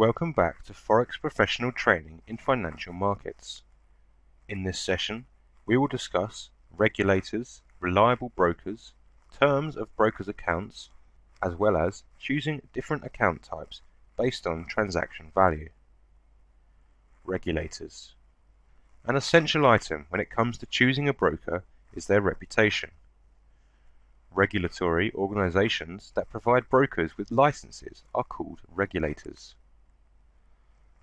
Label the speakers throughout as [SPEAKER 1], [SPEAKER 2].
[SPEAKER 1] Welcome back to Forex Professional Training in Financial Markets. In this session, we will discuss regulators, reliable brokers, terms of brokers' accounts, as well as choosing different account types based on transaction value. Regulators. An essential item when it comes to choosing a broker is their reputation. Regulatory organizations that provide brokers with licenses are called regulators.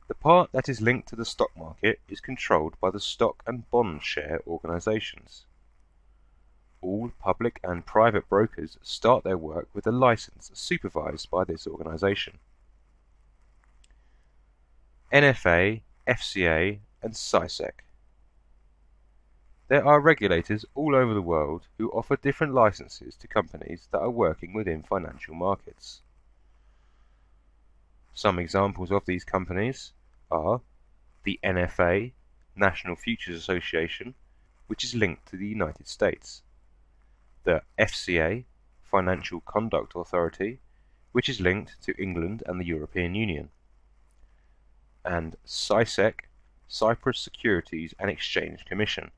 [SPEAKER 1] The part that is linked to the stock market is controlled by the stock and bond share organizations. All public and private brokers start their work with a license supervised by this organization. NFA, FCA, and SISEC. There are regulators all over the world who offer different licenses to companies that are working within financial markets. Some examples of these companies are the NFA, National Futures Association, which is linked to the United States, the FCA, Financial Conduct Authority, which is linked to England and the European Union, and SISEC, Cyprus Securities and Exchange Commission,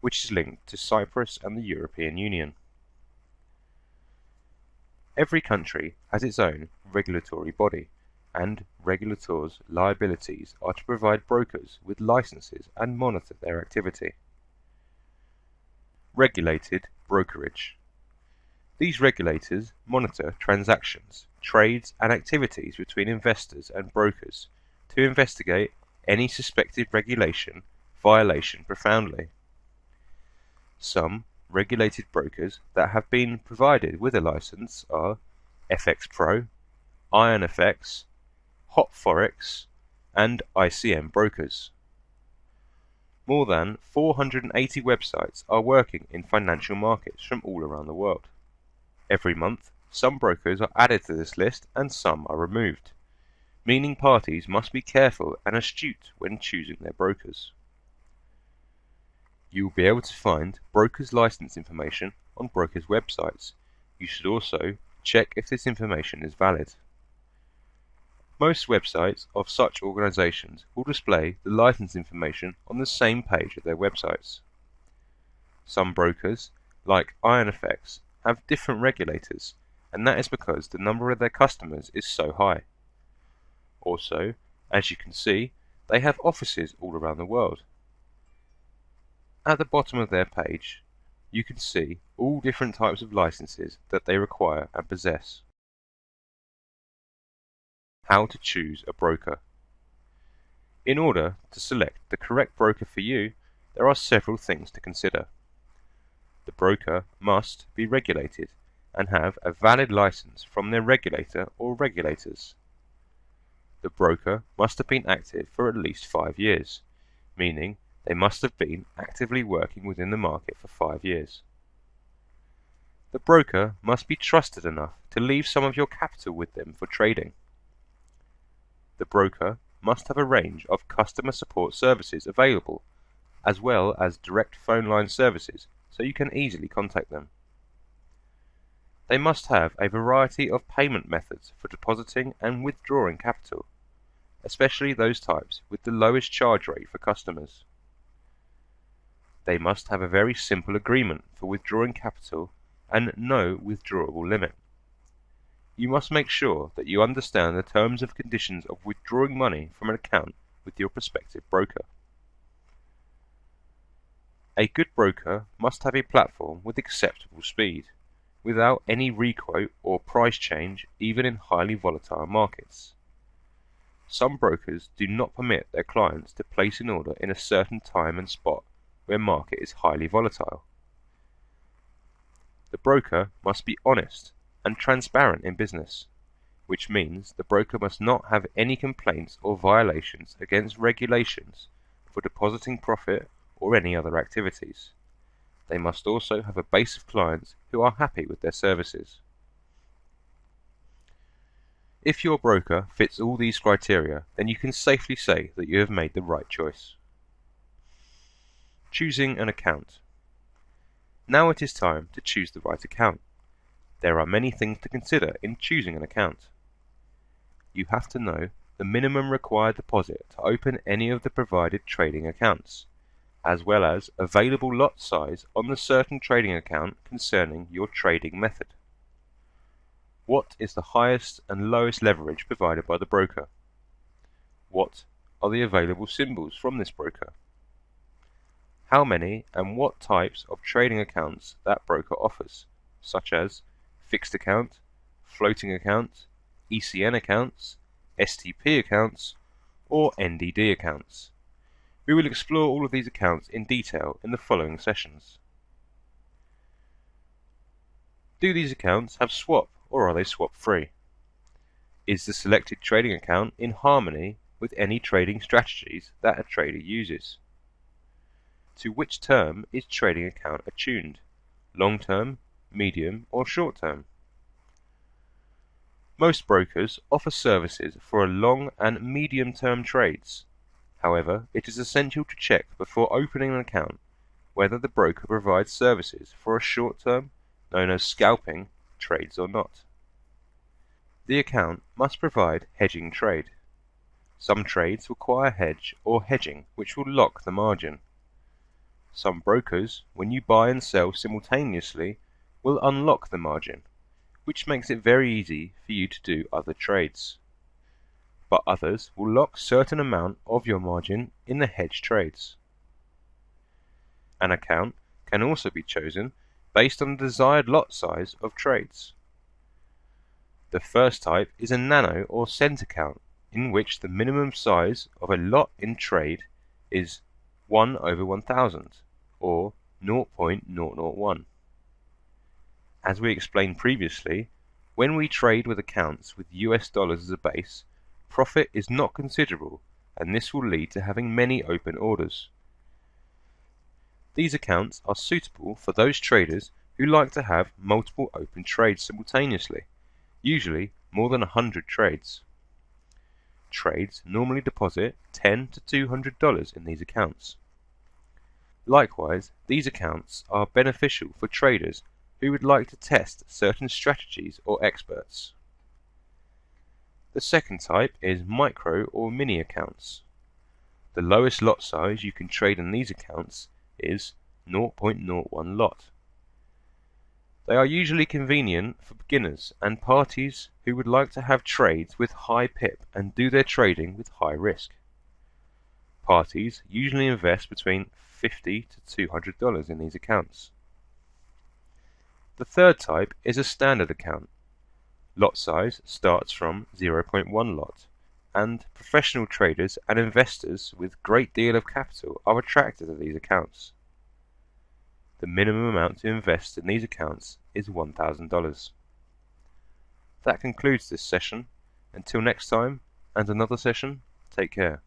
[SPEAKER 1] which is linked to Cyprus and the European Union. Every country has its own regulatory body, and regulators' liabilities are to provide brokers with licenses and monitor their activity. Regulated brokerage. These regulators monitor transactions, trades, and activities between investors and brokers to investigate any suspected regulation violation profoundly. Some regulated brokers that have been provided with a license are FX Pro, IronFX, Hot Forex, and ICM brokers. More than 480 websites are working in financial markets from all around the world. Every month, some brokers are added to this list and some are removed, meaning parties must be careful and astute when choosing their brokers. You will be able to find brokers' license information on brokers' websites. You should also check if this information is valid. Most websites of such organizations will display the license information on the same page of their websites. Some brokers, like IronFX, have different regulators, and that is because the number of their customers is so high. Also, as you can see, they have offices all around the world. At the bottom of their page, you can see all different types of licenses that they require and possess. How to choose a broker. In order to select the correct broker for you, there are several things to consider. The broker must be regulated and have a valid license from their regulator or regulators. The broker must have been active for at least 5 years, meaning they must have been actively working within the market for 5 years. The broker must be trusted enough to leave some of your capital with them for trading. The broker must have a range of customer support services available, as well as direct phone line services so you can easily contact them. They must have a variety of payment methods for depositing and withdrawing capital, especially those types with the lowest charge rate for customers. They must have a very simple agreement for withdrawing capital and no withdrawable limit. You must make sure that you understand the terms and conditions of withdrawing money from an account with your prospective broker. A good broker must have a platform with acceptable speed, without any requote or price change even in highly volatile markets. Some brokers do not permit their clients to place an order in a certain time and spot where market is highly volatile. The broker must be honest and transparent in business, which means the broker must not have any complaints or violations against regulations for depositing profit or any other activities. They must also have a base of clients who are happy with their services. If your broker fits all these criteria, then you can safely say that you have made the right choice. Choosing an account. Now it is time to choose the right account. There are many things to consider in choosing an account. You have to know the minimum required deposit to open any of the provided trading accounts, as well as available lot size on the certain trading account concerning your trading method. What is the highest and lowest leverage provided by the broker? What are the available symbols from this broker? How many and what types of trading accounts that broker offers, such as fixed account, floating account, ECN accounts, STP accounts, or NDD accounts. We will explore all of these accounts in detail in the following sessions. Do these accounts have swap, or are they swap-free? Is the selected trading account in harmony with any trading strategies that a trader uses? To which term is trading account attuned? Long-term, medium, or short-term? Most brokers offer services for long and medium-term trades. However, it is essential to check before opening an account whether the broker provides services for a short-term, known as scalping, trades or not. The account must provide hedging trade. Some trades require hedge or hedging, which will lock the margin. Some brokers, when you buy and sell simultaneously, will unlock the margin, which makes it very easy for you to do other trades. But others will lock a certain amount of your margin in the hedge trades. An account can also be chosen based on the desired lot size of trades. The first type is a nano or cent account, in which the minimum size of a lot in trade is 1/1000, or 0.001. As we explained previously, when we trade with accounts with US dollars as a base, profit is not considerable, and this will lead to having many open orders. These accounts are suitable for those traders who like to have multiple open trades simultaneously, usually more than 100 trades. Trades normally deposit $10 to $200 in these accounts. Likewise, these accounts are beneficial for traders who would like to test certain strategies or experts. The second type is micro or mini accounts. The lowest lot size you can trade in these accounts is 0.01 lot. They are usually convenient for beginners and parties who would like to have trades with high pip and do their trading with high risk. Parties usually invest between $50 to $200 in these accounts. The third type is a standard account. Lot size starts from 0.1 lot, and professional traders and investors with great deal of capital are attracted to these accounts. The minimum amount to invest in these accounts is $1,000. That concludes this session. Until next time and another session, take care.